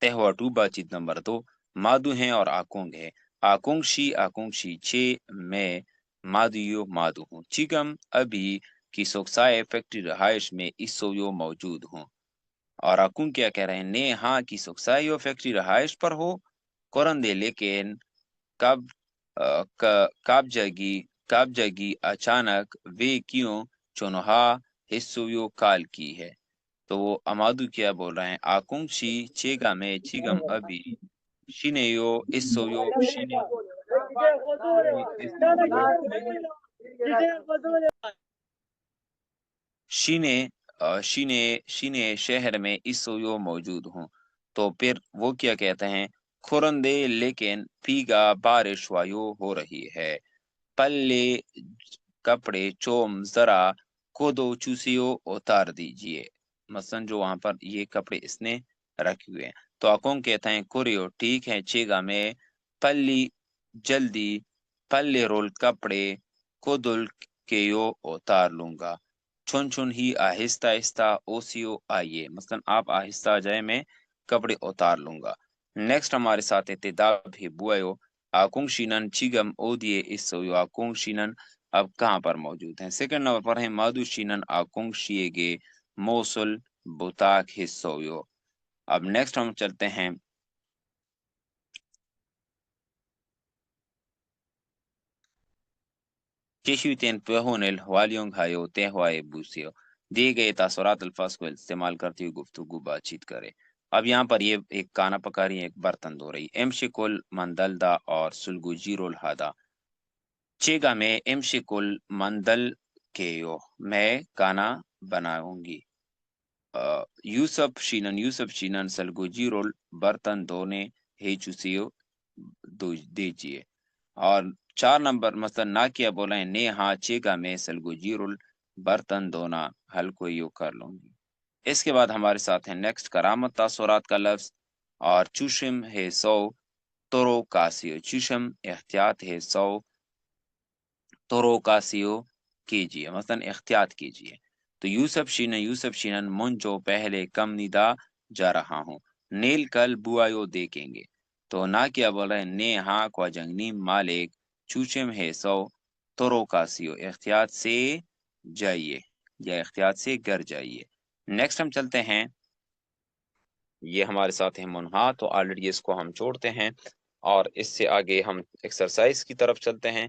तेहवाटू बातचीत नंबर 2, मादू हैं और आकुंग है। आकुंग शी छे मैं मादुयो मादू हूँ, चिकम अभी की सोक्साए फैक्ट्री रहायश में इस सोयो मौजूद हूँ। और आकुंग क्या कह रहे हैं, ने हाँ की सोक्साई यो फैक्ट्री रहायश पर हो, कोरंदे लेकिन कब काबजागी अचानक वे क्यों चुनहा हिस्सोयो काल की है। तो वो अमादू क्या बोल रहे हैं, आकुंग शी चेगा में चिगम अभी शिनेयो इस्सोयो इस्सोयो शीने शीने शहर में इस्सोयो मौजूद हूँ। तो फिर वो क्या कहते हैं, खुरंदे लेकिन फीगा बारिश वायु हो रही है, पल्ले कपड़े चोम जरा कोदो चूसियो उतार दीजिए। मसलन जो वहां पर ये कपड़े इसने रखे हुए हैं। तो अकोंग कहता है कुरियो ठीक है, चेगा में पल्ली जल्दी, पल्ले रोल कपड़े कोदुल केयो उतार लूंगा। चुन चुन ही आहिस्ता आहिस्ता ओसियो आइए, मसलन आप आहिस्ता आ जाए, मैं कपड़े उतार लूंगा। नेक्स्ट हमारे साथ है तेदाब ही बुआयो आकुंग शीनन चिगम ओदिए इस आकुंग शीनन अब कहाँ पर मौजूद हैं। सेकंड नंबर पर है मादू शीनन आकुंग शिएगे मोसुल बुताक हिस्सोयो। अब नेक्स्ट हम चलते हैं चेशुतेन पेहोनेल वालियोंग हायो तेहवाए बूसियो। दिए गए तासुरात अल्फाज को इस्तेमाल करते हुए गुफ्तगू बातचीत करें। अब यहाँ पर ये एक काना पका रही है, एक बर्तन धो रही, एमशिकुल मंदलदा और सुलगुजी रोल हादा। चेगा में एमशिकुल मंदल केयो, मैं काना बनाऊंगी। यूसुफ शीनन सलगुजी रोल बर्तन धोने हेचुसियो दीजिए। और चार नंबर मसलन ना किया बोला है, ने हाँ चेगा में सलगुजी रोल बर्तन धोना हल को यू कर लूंगी। اس کے بعد ہمارے ساتھ ہیں نیکسٹ کرامت تاثرات کا لفظ، اور چوشم ہے 100 تورو کاسیو، چوشم احتیاط ہے 100 تورو کاسیو کیجیے، مثلا احتیاط کیجیے۔ تو یوسف شینن منجو پہلے کم ندا جا رہا ہوں، نیل کل بوایو دیکھیں گے۔ تو نا کیا بول رہے ہیں، نے ہاں کو جنگنی مالک چوچم ہے 100 تورو کاسیو، احتیاط سے جائیے یا احتیاط سے گھر جائیے۔ نیکسٹ ہم چلتے ہیں، یہ ہمارے ساتھ ہے منہا، تو آلریڈی اس کو ہم چھوڑتے ہیں اور اس سے آگے ہم ایکسرسائز کی طرف چلتے ہیں۔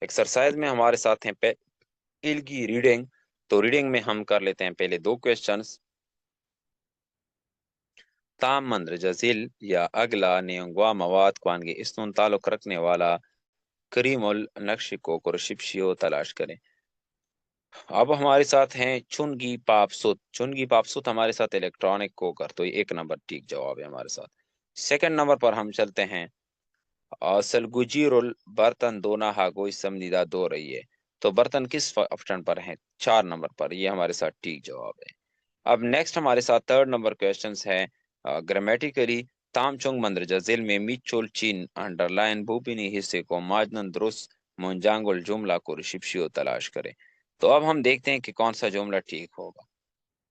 ایکسرسائز میں ہمارے ساتھ ہیں پہل کی ریڈنگ، تو ریڈنگ میں ہم کر لیتے ہیں پہلے 2 کویسچنز۔ تام مندرجہ ذیل یا اگلا نیونگوا مواد کوانگے استون تعلق رکھنے والا کریم النقش کو کرشپشیو تلاش کریں۔ اب ہمارے ساتھ ہیں چنگی پاپسوت ہمارے ساتھ الیکٹرانک کوکر، تو یہ 1 نمبر ٹھیک جواب ہے ہمارے ساتھ۔ سیکنڈ نمبر پر ہم چلتے ہیں، سلگوجی رول برتن دونا ہاگوئی سمنیدہ دو رہی ہے، تو برتن کس آپشن پر ہیں؟ 4 نمبر پر، یہ ہمارے ساتھ ٹھیک جواب ہے۔ اب نیکسٹ ہمارے ساتھ 3rd نمبر کویسچنز ہے گرامیٹیکلی تام چونگ مندرجہ ذیل میں میچول چین انڈر لائن بھوپینی حصے کو ماجنن درست منجانگل جملہ کو رشپشیو تلاش کرے۔ تو اب ہم دیکھتے ہیں کہ کون سا جملہ ٹھیک ہوگا۔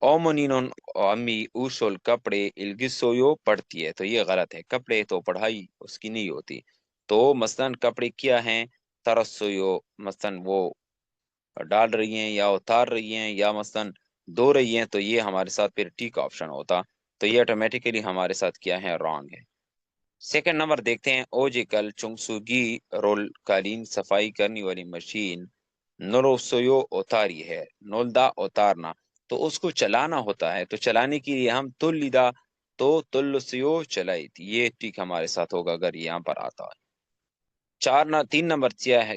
اومنینون امی اوشول کپڑے الگسویو پڑھتی ہے، تو یہ غلط ہے، کپڑے تو پڑھائی اس کی نہیں ہوتی۔ تو مثلاً کپڑے کیا ہیں، ترسویو مثلاً وہ ڈال رہی ہیں یا اتار رہی ہیں یا مثلاً دو رہی ہیں، تو یہ ہمارے ساتھ پھر ٹھیک آپشن ہوتا، تو یہ آٹومیٹیکلی ہمارے ساتھ کیا ہے، رانگ ہے۔ سیکنڈ نمبر دیکھتے ہیں، اوجیکل چنگسوگی رول قالین صفائی کرنے والی مشین نروسویو اتاری ہے، نولدا اتارنا، تو اس کو چلانا ہوتا ہے، تو چلانے کے لیے ہم تلیدا تو تلسیو چلائی تھی، یہ ٹھیک ہمارے ساتھ ہوگا اگر یہاں پر آتا ہے۔ 3 نمبر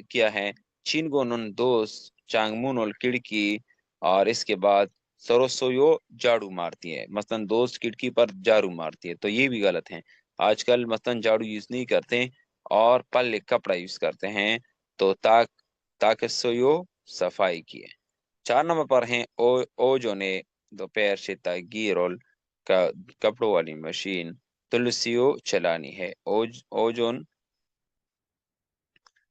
کیا ہے، چینگو نن دوست چانگمون اور کھڑکی، اور اس کے بعد سروسویو جھاڑو مارتی ہے، مثلا دوست کھڑکی پر جھاڑو مارتی ہے، تو یہ بھی غلط ہے۔ آج کل مثلا جھاڑو یوز نہیں کرتے اور پل کپڑا یوز کرتے ہیں، تو تاکسویو صفائی کی ہے۔ 4 نمبر پر ہیں، او جو نے دوپہر شتا گیرول کا کپڑوں والی مشین تلسیو چلانی ہے، اوجون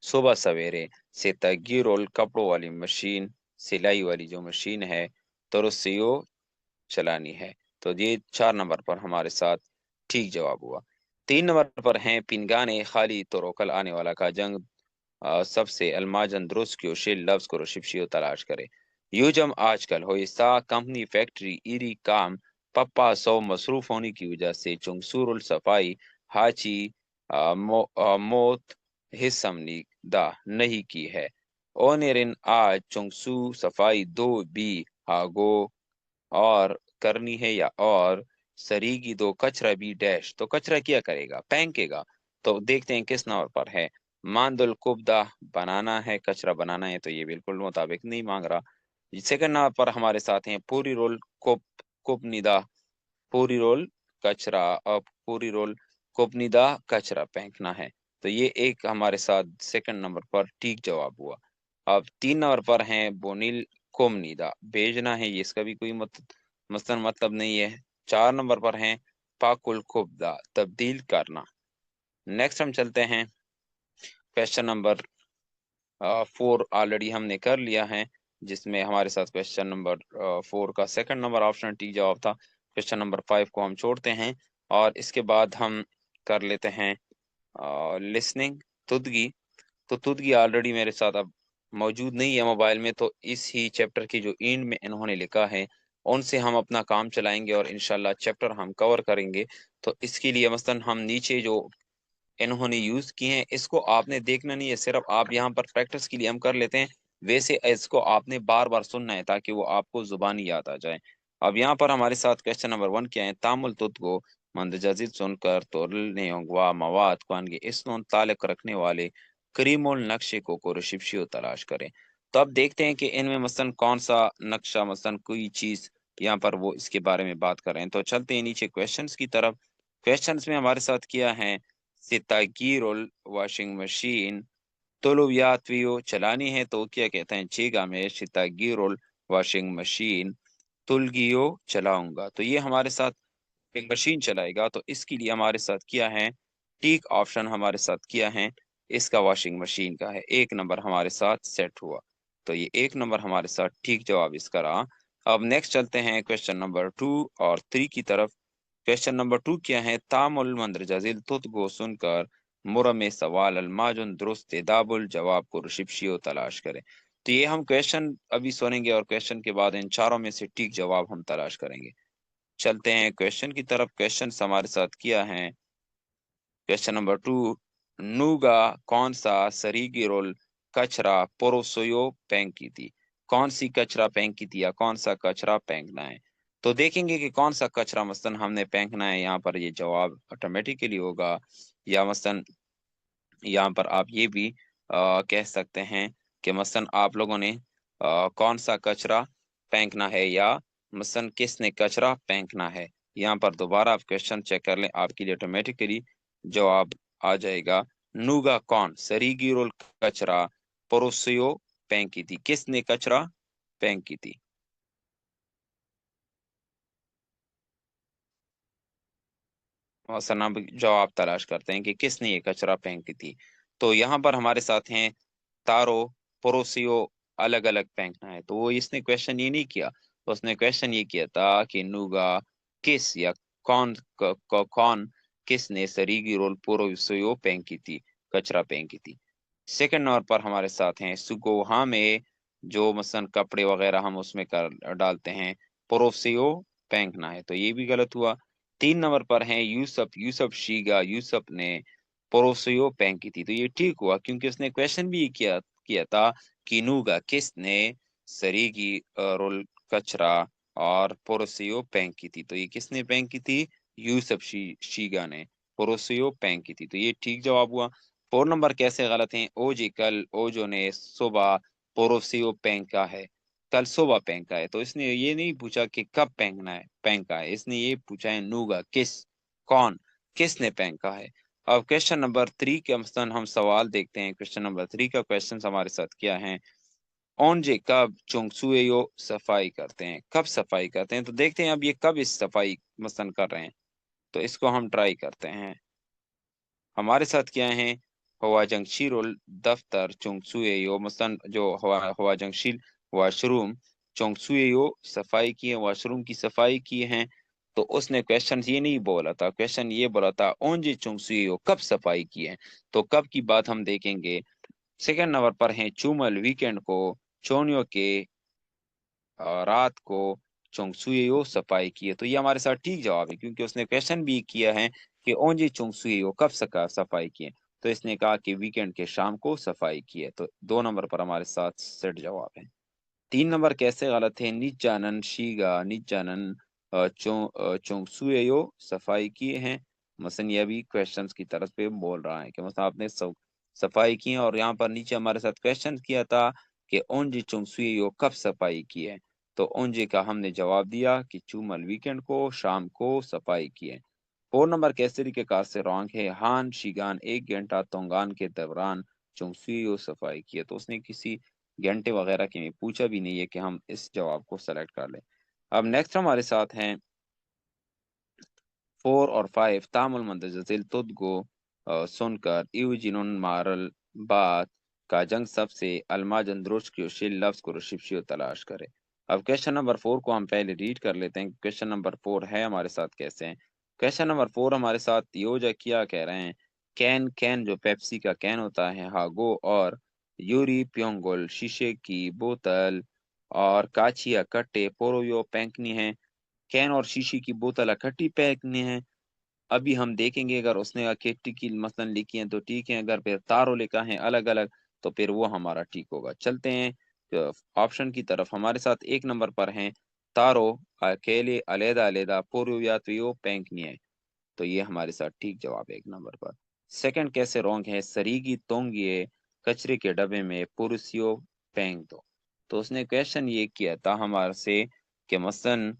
صبح سویرے سے تگیرول کپڑوں والی مشین سلائی والی جو مشین ہے ترسیو چلانی ہے، تو یہ 4 نمبر پر ہمارے ساتھ ٹھیک جواب ہوا۔ 3 نمبر پر ہیں، پنگانے خالی تو روکل آنے والا کا جنگ سب سے الماجن درست کیو شیل لفظ کو رشپشیو تلاش کرے۔ یوجم آج کل ہوئستا کمپنی فیکٹری ایری کام پپا سو مصروف ہونے کی وجہ سے چنگسور الصفائی ہاچی موت حسم دا نہیں کی ہے، اونرن آج چنگسو صفائی دو بی ہاگو اور کرنی ہے یا اور سریگی دو کچرا بھی ڈیش، تو کچرا کیا کرے گا، پھینکے گا، تو دیکھتے ہیں کس نمبر پر ہے، ماندل کبدہ بنانا ہے، کچرا بنانا ہے، تو یہ بالکل مطابق نہیں مانگ رہا۔ سیکنڈ نمبر پر ہمارے ساتھ ہیں پوری رول کوپنیدا، پوری رول کچرا، اور پوری رول کوپنیدا کچرا پھینکنا ہے، تو یہ ایک ہمارے ساتھ سیکنڈ نمبر پر ٹھیک جواب ہوا۔ اب 3 نمبر پر ہیں بونیل کومنیدا، بھیجنا ہے، یہ اس کا بھی کوئی مثلاً مطلب نہیں ہے۔ 4 نمبر پر ہیں پاکل کبدا، تبدیل کرنا۔ نیکسٹ ہم چلتے ہیں، کویسچن نمبر 4 آلریڈی ہم نے کر لیا ہے، جس میں ہمارے ساتھ کویسچن نمبر 4 کا سیکنڈ نمبر آپشن ٹھیک جواب تھا۔ کویسچن نمبر 5 کو ہم چھوڑتے ہیں اور اس کے بعد ہم کر لیتے ہیں لسننگ تدگی۔ تو تدگی آلریڈی میرے ساتھ اب موجود نہیں ہے موبائل میں، تو اس ہی چیپٹر کی جو اینڈ میں انہوں نے لکھا ہے ان سے ہم اپنا کام چلائیں گے اور انشاءاللہ چیپٹر ہم کور کریں گے۔ تو اس کے لیے مثلا ہم نیچے جو انہوں نے یوز کی ہیں اس کو آپ نے دیکھنا نہیں ہے، صرف آپ یہاں پر پریکٹس کے لیے ہم کر لیتے ہیں، ویسے اس کو آپ نے بار بار سننا ہے تاکہ وہ آپ کو زبانی یاد آ جائے۔ اب یہاں پر ہمارے ساتھ کویسچن نمبر 1 کیا ہے، تامل تت کو مندجزید سن کر تورل نیونگوا مواد کوانگے اسنون تعلق رکھنے والے کریم النقشے کو رشپشیو تلاش کریں۔ تو اب دیکھتے ہیں کہ ان میں مثلا کون سا نقشہ، مثلا کوئی چیز یہاں پر وہ اس کے بارے میں بات کر رہے ہیں۔ تو چلتے ہیں نیچے کویسچنز کی طرف۔ کویسچنز میں ہمارے ساتھ کیا ہے، ستاگیر واشنگ مشین تولویاتویو چلانی ہے، تو کیا کہتے ہیں، چیگا میں ستاگیر واشنگ مشین तुलगियो चलाऊंगा। तो ये हमारे साथ एक मशीन चलाएगा, तो इसके लिए हमारे साथ किया है ठीक ऑप्शन हमारे साथ किया है इसका वॉशिंग मशीन का है। एक नंबर हमारे साथ सेट हुआ। तो ये एक नंबर हमारे साथ ठीक जवाब इसका रहा। अब नेक्स्ट चलते हैं क्वेश्चन नंबर 2 और 3 की तरफ। क्वेश्चन नंबर 2 क्या है? तामुल मंदरजाजिल तुत गो सुनकर मुरम सवाल अलमाजुन दुरुस्त दाबुल जवाब को रुशिप्शियो तलाश करें। तो ये हम क्वेश्चन अभी सुनेंगे और क्वेश्चन के बाद इन चारों में से ठीक जवाब हम तलाश करेंगे। चलते हैं क्वेश्चन की तरफ। क्वेश्चन हमारे साथ किया है क्वेश्चन नंबर 2, नूगा कौन सा सरीगी रोल कचरा पोरोसोयो फेंकी थी? कौन सी कचरा फेंकी थी या कौन सा कचरा फेंकना है? तो देखेंगे कि कौन सा कचरा मसलन हमने फेंकना है। यहाँ पर ये जवाब ऑटोमेटिकली होगा, या मसलन यहाँ पर आप ये भी कह सकते हैं कि मसलन आप लोगों ने कौन सा कचरा फेंकना है, या मसलन किसने कचरा फेंकना है। यहाँ पर दोबारा आप क्वेश्चन चेक कर लें, आपके लिए ऑटोमेटिकली जवाब आ जाएगा। नूगा कौन सरीगी रोल कचरा परोसियो फेंकी थी? किसने कचरा फेंकी थी? मसलन अब जवाब तलाश करते हैं कि किसने ये कचरा फेंकी थी। तो यहाँ पर हमारे साथ हैं तारो पड़ोसियों, अलग अलग फेंकना है। तो वो इसने क्वेश्चन ये नहीं किया, तो उसने क्वेश्चन ये किया था कि नूगा किस या कौन कौन किसने सरीगी रोल पड़ोसियों फेंकी थी, कचरा फेंकी थी। सेकंड नंबर पर हमारे साथ हैं सुगोहा में, जो मसलन कपड़े वगैरह हम उसमें कर डालते हैं, पड़ोसियों फेंकना है। तो ये भी गलत हुआ। 3 नंबर पर हैं यूसुफ, यूसुफ शीगा, यूसुफ ने पड़ोसियों फेंकी थी। तो ये ठीक हुआ क्योंकि उसने क्वेश्चन भी किया किया था कि नूगा किसने सरीगी रोल कचरा और पड़ोसियों फेंकी थी। तो ये किसने फेंकी थी? यूसुफ शीगा ने पड़ोसियों फेंकी थी। तो ये ठीक जवाब हुआ। 4 नंबर कैसे गलत हैं? ओ जी कल ओजो ने सुबह पड़ोसियों फेंका है, कल सुबह फेंका है। तो इसने ये नहीं पूछा कि कब फेंकना है फेंका है, इसने ये पूछा है नूगा किस, कौन, किसने फेंका है। अब क्वेश्चन नंबर 3 के मसलन हम सवाल देखते हैं। क्वेश्चन नंबर 3 का क्वेश्चन हमारे साथ क्या है? ओनजे कब चोंगसुएयो सफाई करते हैं? कब सफाई करते हैं? तो देखते हैं अब ये कब इस सफाई मसलन कर रहे हैं। तो इसको हम ट्राई करते हैं। हमारे साथ क्या है? हवा जंगशीरुल दफ्तर चोंगसुएयो, मसलन जो हवा जंगशील वॉशरूम चोंगसुएयो सफाई की है, वॉशरूम की सफाई की है। तो उसने क्वेश्चन ये नहीं बोला था, क्वेश्चन ये बोला था ओंजे चोंगसुएयो कब सफाई की है। तो कब की बात हम देखेंगे। सेकंड नंबर पर है चूमल वीकेंड को चोनियो के रात को चोंगसुएयो सफाई की है। तो ये हमारे साथ ठीक जवाब है क्योंकि उसने क्वेश्चन भी किया है कि ओंजी चोंगसुएयो कब सफाई की है। तो इसने कहा कि वीकेंड के शाम को सफाई की है। तो 2 नंबर पर हमारे साथ सेट जवाब है। 3 नंबर कैसे गलत है? निजानन शीगा निजानन चोंगसुएयो सफाई किए हैं। मसलन ये भी क्वेश्चंस की तरफ पे बोल रहा है कि मतलब आपने सफाई की है, और यहाँ पर नीचे हमारे साथ क्वेश्चन किया था कि ओंजी चोंगसुएयो कब सफाई की है। तो ओंजे का हमने जवाब दिया कि चूमल वीकेंड को शाम को सफाई की है। 4 नंबर कैसे तरीकेकार से रॉन्ग है? हान शीगान 1 घंटा तोंगान के दौरान चोंगसुएयो सफाई की है। तो उसने किसी घंटे वगैरह के में पूछा भी नहीं है कि हम इस जवाब को सेलेक्ट कर लें। अब नेक्स्ट हमारे साथ हैं 4 और 5 तामुल मंदजल तुदगो सुनकर इवजिनुन मारल बात का जंग सबसे अलमाजन द्रोश शिल लफ्ज को शिप्शियो तलाश करे। अब क्वेश्चन नंबर 4 को हम पहले रीड कर लेते हैं। क्वेश्चन नंबर 4 है हमारे साथ कैसे हैं। क्वेश्चन नंबर 4 हमारे साथ योजा किया कह रहे हैं कैन, कैन जो पेप्सी का कैन होता है, हागो और यूरी प्योंगोल शीशे की बोतल और काचिया कट्टे पोरोयो फेंकनी है। कैन और शीशी की बोतल इकट्ठी फेंकनी है। अभी हम देखेंगे अगर उसने अकेटी की मसलन लिखी है तो ठीक है, अगर फिर तारो लिखा है अलग अलग तो फिर वो हमारा ठीक होगा। चलते हैं ऑप्शन की तरफ। हमारे साथ 1 नंबर पर है तारो अकेले अलहदा अलहदा पूर्व यात्रियों पेंकनी है। तो ये हमारे साथ ठीक जवाब है 1 नंबर पर। सेकंड कैसे रॉन्ग है? सरीगी तोंगिए कचरे के डब्बे में पुरुषियो फेंक दो। तो उसने क्वेश्चन ये किया था हमारे से कि मसलन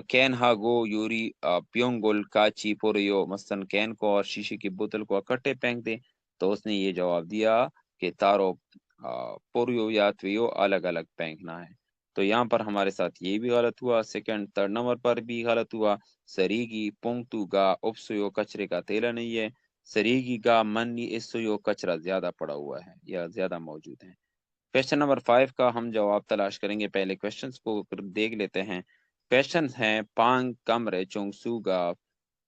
कैन हागो यूरी प्योंगुल काची पोरियो, मसलन कैन को और शीशे की बोतल को इकट्ठे फेंक दे। तो उसने ये जवाब दिया कि तारो पोरियो या त्वियो अलग अलग फेंकना है। तो यहाँ पर हमारे साथ ये भी गलत हुआ। सेकंड थर्ड नंबर पर भी गलत हुआ। सरीगी पुंगतू गा उपसुयो कचरे का तेला नहीं है। सरीगी गा मन्नी इसुयो कचरा ज्यादा पड़ा हुआ है या ज्यादा मौजूद है। क्वेश्चन नंबर 5 का हम जवाब तलाश करेंगे। पहले क्वेश्चंस को देख लेते हैं। क्वेश्चन है पांग कमरे चोंगसूगा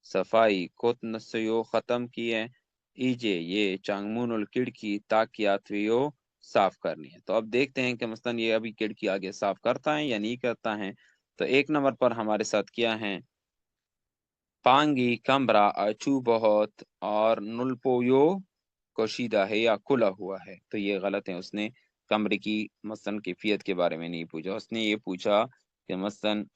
सफाई कोतनसयो खत्म की है। ईजे ये चांगमुनुल खिड़की ताकियातवियो साफ करनी है। तो अब देखते हैं कि मसलन ये अभी खिड़की आगे साफ करता है या नहीं करता है। तो एक नंबर पर हमारे साथ क्या है, पांगी कमरा अचू बहुत और नुलपोयो कोशीदा है या खुला हुआ है। तो ये गलत है। उसने कमरे की मसलन कैफियत के बारे में नहीं पूछा, उसने ये पूछा कि मसलन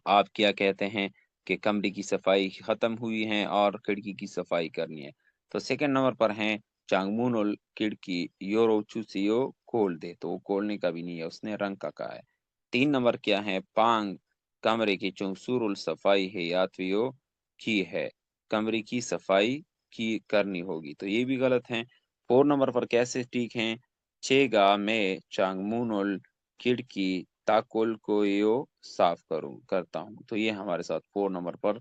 आप क्या कहते हैं कि कमरे की सफाई खत्म हुई है और खिड़की की सफाई करनी है। तो सेकंड नंबर पर है चांगमुन खिड़की योरो चूसियो खोल दे। तो वो खोलने का भी नहीं है, उसने रंग का कहा है। तीन नंबर क्या है, पांग कमरे की चौसूरुल सफाई है यात्वियो की है। कमरे की सफाई की करनी होगी। तो ये भी गलत है। फोर नंबर पर कैसे ठीक है, छेगा में चांगमुन खिड़की ताकुल को यो साफ करूं करता हूं। तो ये हमारे साथ 4 नंबर पर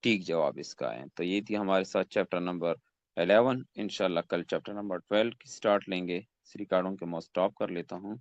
ठीक जवाब इसका है। तो ये थी हमारे साथ चैप्टर नंबर 11। इंशाल्लाह कल चैप्टर नंबर 12 की स्टार्ट लेंगे। इस रिकॉर्डिंग के मैं स्टॉप कर लेता हूं।